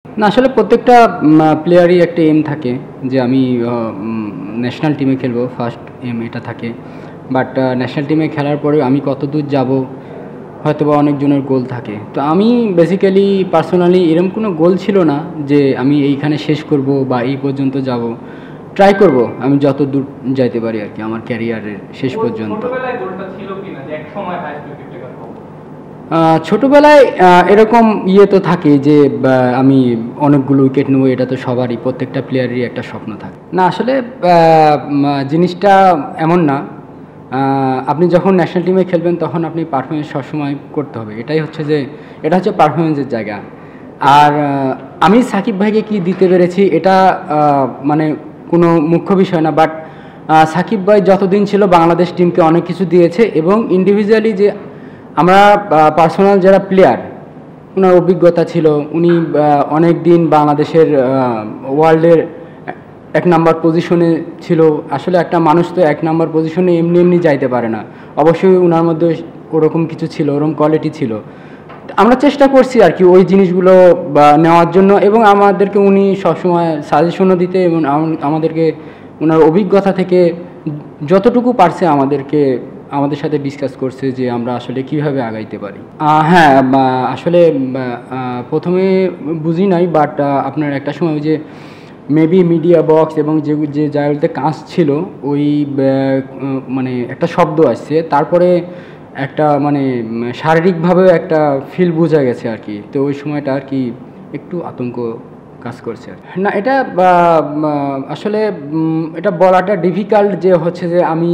না আসলে প্রত্যেকটা প্লেয়ারই একটা এম থাকে যে আমি ন্যাশনাল টিমে খেলবো, ফার্স্ট এম এটা থাকে। বাট ন্যাশনাল টিমে খেলার পরেও আমি কতদূর যাব হয়তোবা অনেকজনের গোল থাকে। তো আমি বেসিক্যালি পার্সোনালি এরকম কোনো গোল ছিল না যে আমি এইখানে শেষ করব বা এই পর্যন্ত যাব। ট্রাই করব আমি যত দূর যাইতে পারি আর কি আমার ক্যারিয়ারের শেষ পর্যন্ত। ছোটবেলায় গোলটা ছিল কিনা যে একসময় হাইস্ট উইকেট টেকার হবো? ছোটোবেলায় এরকম তো থাকে যে আমি অনেকগুলো উইকেট নেবো, এটা তো সবারই প্রত্যেকটা প্লেয়ারেরই একটা স্বপ্ন থাকে। না আসলে জিনিসটা এমন না। আপনি যখন ন্যাশনাল টিমে খেলবেন তখন আপনি পারফরমেন্স সবসময় করতে হবে, এটাই হচ্ছে যে এটা হচ্ছে পারফরমেন্সের জায়গা। আর আমি সাকিব ভাইকে কি দিতে পেরেছি এটা মানে কোনো মুখ্য বিষয় না। বাট সাকিব ভাই যতদিন ছিল বাংলাদেশ টিমকে অনেক কিছু দিয়েছে, এবং ইন্ডিভিজুয়ালি যে আমরা পার্সোনাল যারা প্লেয়ার, ওনার অভিজ্ঞতা ছিল, উনি অনেক দিন বাংলাদেশের ওয়ার্ল্ডের এক নাম্বার পজিশনে ছিল। আসলে একটা মানুষ তো এক নাম্বার পজিশনে এমনি এমনি যাইতে পারে না, অবশ্যই ওনার মধ্যে ওরকম কিছু ছিল, ওরকম কোয়ালিটি ছিল। আমরা চেষ্টা করছি আর কি ওই জিনিসগুলো নেওয়ার জন্য, এবং আমাদেরকে উনি সবসময় সাজেশনও দিতে এবং আমাদেরকে ওনার অভিজ্ঞতা থেকে যতটুকু পারছে আমাদের সাথে ডিসকাস করছে যে আমরা আসলে কিভাবে আগাইতে পারি। হ্যাঁ, আসলে প্রথমে বুঝি নাই, বাট আপনার একটা সময় ওই যে মেবি মিডিয়া বক্স এবং যে জায়গাতে কাজ ছিল ওই মানে একটা শব্দ আসছে, তারপরে একটা মানে শারীরিকভাবে একটা ফিল বোঝা গেছে আর কি। তো ওই সময়টা আর কি একটু আতঙ্ক কাজ করছে। না এটা আসলে এটা বলাটা ডিফিকাল্ট যে হচ্ছে যে আমি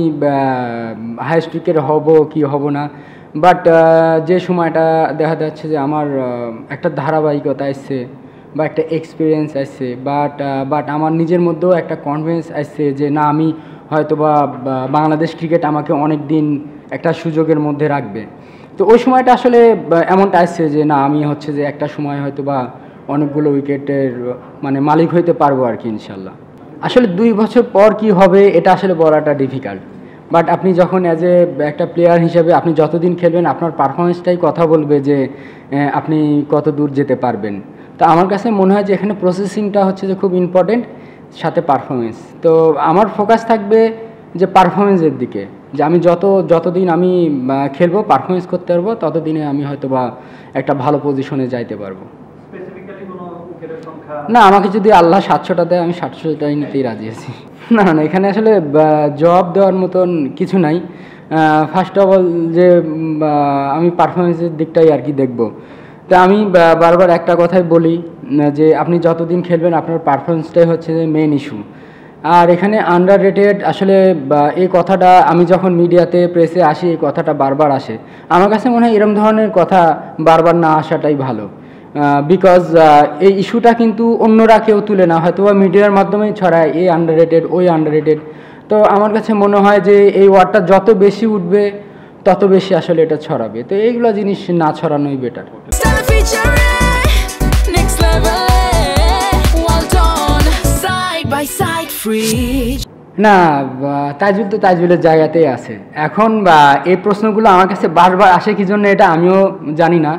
হাইস্ট উইকেট হব কি হব না। বাট যে সময়টা দেখা যাচ্ছে যে আমার একটা ধারাবাহিকতা আসছে বা একটা এক্সপিরিয়েন্স আসছে, বাট আমার নিজের মধ্যেও একটা কনফিডেন্স আসছে যে না, আমি হয়তোবা বাংলাদেশ ক্রিকেট আমাকে অনেক দিন একটা সুযোগের মধ্যে রাখবে। তো ওই সময়টা আসলে এমনটা আসছে যে না, আমি হচ্ছে যে একটা সময় হয়তোবা অনেকগুলো উইকেটের মানে মালিক হইতে পারবো আর কি ইনশাল্লাহ। আসলে 2 বছর পর কি হবে এটা আসলে বলাটা ডিফিকাল্ট। বাট আপনি যখন অ্যাজ এ একটা প্লেয়ার হিসেবে আপনি যতদিন খেলবেন আপনার পারফরমেন্সটাই কথা বলবে যে আপনি কত দূর যেতে পারবেন। তো আমার কাছে মনে হয় যে এখানে প্রসেসিংটা হচ্ছে যে খুব ইম্পর্টেন্ট, সাথে পারফরমেন্স। তো আমার ফোকাস থাকবে যে পারফরমেন্সের দিকে, যে আমি যতদিন আমি খেলবো, পারফরমেন্স করতে পারবো, ততদিনে আমি হয়তো বা একটা ভালো পজিশনে যাইতে পারবো। না, আমাকে যদি আল্লাহ 700টা দেয় আমি 700টাই নিতেই রাজি আছি। না না, এখানে আসলে জবাব দেওয়ার মতন কিছু নাই। ফার্স্ট অফ অল যে আমি পারফরমেন্সের দিকটাই আর কি দেখব। তা আমি বারবার একটা কথাই বলি যে আপনি যতদিন খেলবেন আপনার পারফরমেন্সটাই হচ্ছে যে মেন ইস্যু। আর এখানে আন্ডার রেটেড আসলে এই কথাটা আমি যখন মিডিয়াতে প্রেসে আসি এই কথাটা বারবার আসে। আমার কাছে মনে হয় এরম ধরনের কথা বারবার না আসাটাই ভালো। বিকজ এই ইস্যুটা কিন্তু অন্যরা কেউ তুলে না, হয়তো মিডিয়ার মাধ্যমেই ছড়ায় এই আন্ডাররেটেড ওই আন্ডাররেটেড। তো আমার কাছে মনে হয় যে এই ওয়ার্ডটা যত বেশি উঠবে তত বেশি আসলে এটা ছড়াবে। তো এইগুলো জিনিস না ছড়ানোই বেটার। না, তাইজুল তো তাইজুলের জায়গাতেই আছে এখন। এই প্রশ্নগুলো আমার কাছে বারবার আসে কি জন্য এটা আমিও জানি না।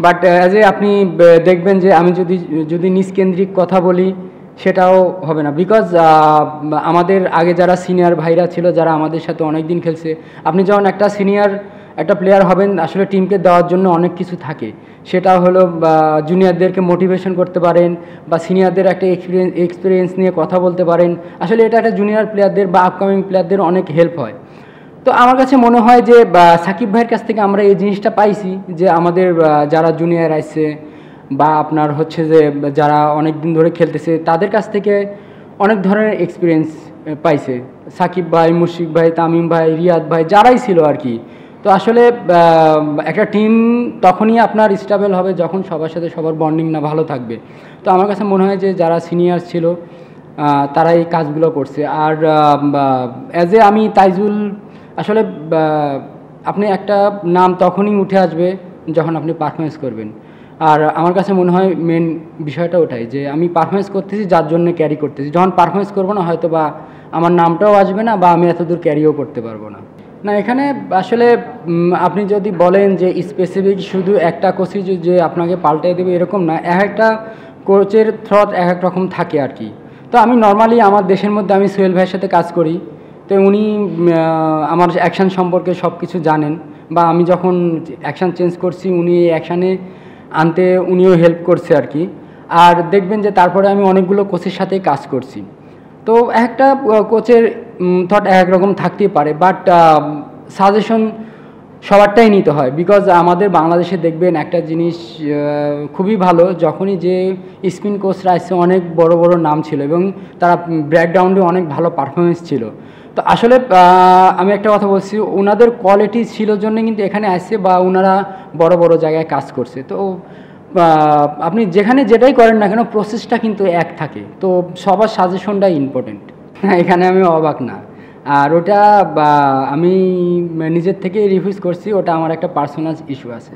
বাট অ্যাজ এ আপনি দেখবেন যে আমি যদি নিজকেন্দ্রিক কথা বলি সেটাও হবে না। বিকজ আমাদের আগে যারা সিনিয়র ভাইরা ছিল, যারা আমাদের সাথে অনেক দিন খেলছে, আপনি যখন একটা সিনিয়র একটা প্লেয়ার হবেন আসলে টিমকে দেওয়ার জন্য অনেক কিছু থাকে। সেটা হলো জুনিয়রদেরকে মোটিভেশন করতে পারেন বা সিনিয়রদের একটা এক্সপিরিয়েন্স নিয়ে কথা বলতে পারেন। আসলে এটা একটা জুনিয়র প্লেয়ারদের বা আপকামিং প্লেয়ারদের অনেক হেল্প হয়। তো আমার কাছে মনে হয় যে সাকিব ভাইয়ের কাছ থেকে আমরা এই জিনিসটা পাইছি যে আমাদের যারা জুনিয়র আসছে বা আপনার হচ্ছে যে যারা অনেক দিন ধরে খেলতেছে তাদের কাছ থেকে অনেক ধরনের এক্সপিরিয়েন্স পাইছে সাকিব ভাই, মুশফিক ভাই, তামিম ভাই, রিয়াদ ভাই, যারাই ছিল আর কি। তো আসলে একটা টিম তখনই আপনার স্টেবল হবে যখন সবার সাথে সবার বন্ডিং না ভালো থাকবে। তো আমার কাছে মনে হয় যে যারা সিনিয়র ছিল তারা এই কাজগুলো করছে। আর অ্যাজ এ আমি তাইজুল, আসলে আপনি একটা নাম তখনই উঠে আসবে যখন আপনি পারফরমেন্স করবেন। আর আমার কাছে মনে হয় মেন বিষয়টা ওটাই যে আমি পারফরমেন্স করতেছি যার জন্য ক্যারি করতেছি। যখন পারফরমেন্স করবো না হয়তো বা আমার নামটাও আসবে না বা আমি এতদূর ক্যারিও করতে পারবো না। না, এখানে আসলে আপনি যদি বলেন যে স্পেসিফিক শুধু একটা কোচই যে আপনাকে পাল্টে দেবে এরকম না। একটা কোচের থ্রট এক এক রকম থাকে আর কি। তো আমি নর্মালি আমার দেশের মধ্যে আমি সোহেল ভাইয়ের সাথে কাজ করি, তো উনি আমার অ্যাকশান সম্পর্কে সব কিছু জানেন, বা আমি যখন অ্যাকশান চেঞ্জ করছি উনি এই অ্যাকশানে আনতে উনিও হেল্প করছে আর কি। আর দেখবেন যে তারপরে আমি অনেকগুলো কোচের সাথেই কাজ করছি। তো একটা কোচের থট এক এক রকম থাকতেই পারে, বাট সাজেশন সবারটাই নিতে হয়। বিকজ আমাদের বাংলাদেশে দেখবেন একটা জিনিস খুবই ভালো, যখনই যে স্পিন কোচরা এসে অনেক বড় বড় নাম ছিল এবং তারা ব্যাকগ্রাউন্ডে অনেক ভালো পারফরমেন্স ছিল। তো আসলে আমি একটা কথা বলছি, ওনাদের কোয়ালিটি ছিল জন্য কিন্তু এখানে আসছে, বা ওনারা বড় বড় জায়গায় কাজ করছে। তো আপনি যেখানে যেটাই করেন না কেন প্রসেসটা কিন্তু এক থাকে, তো সবার সাজেশনটাই ইম্পর্টেন্ট। এখানে আমি অবাক না। আর ওটা আমি নিজের থেকে রিফিউজ করছি, ওটা আমার একটা পার্সোনাল ইস্যু আছে।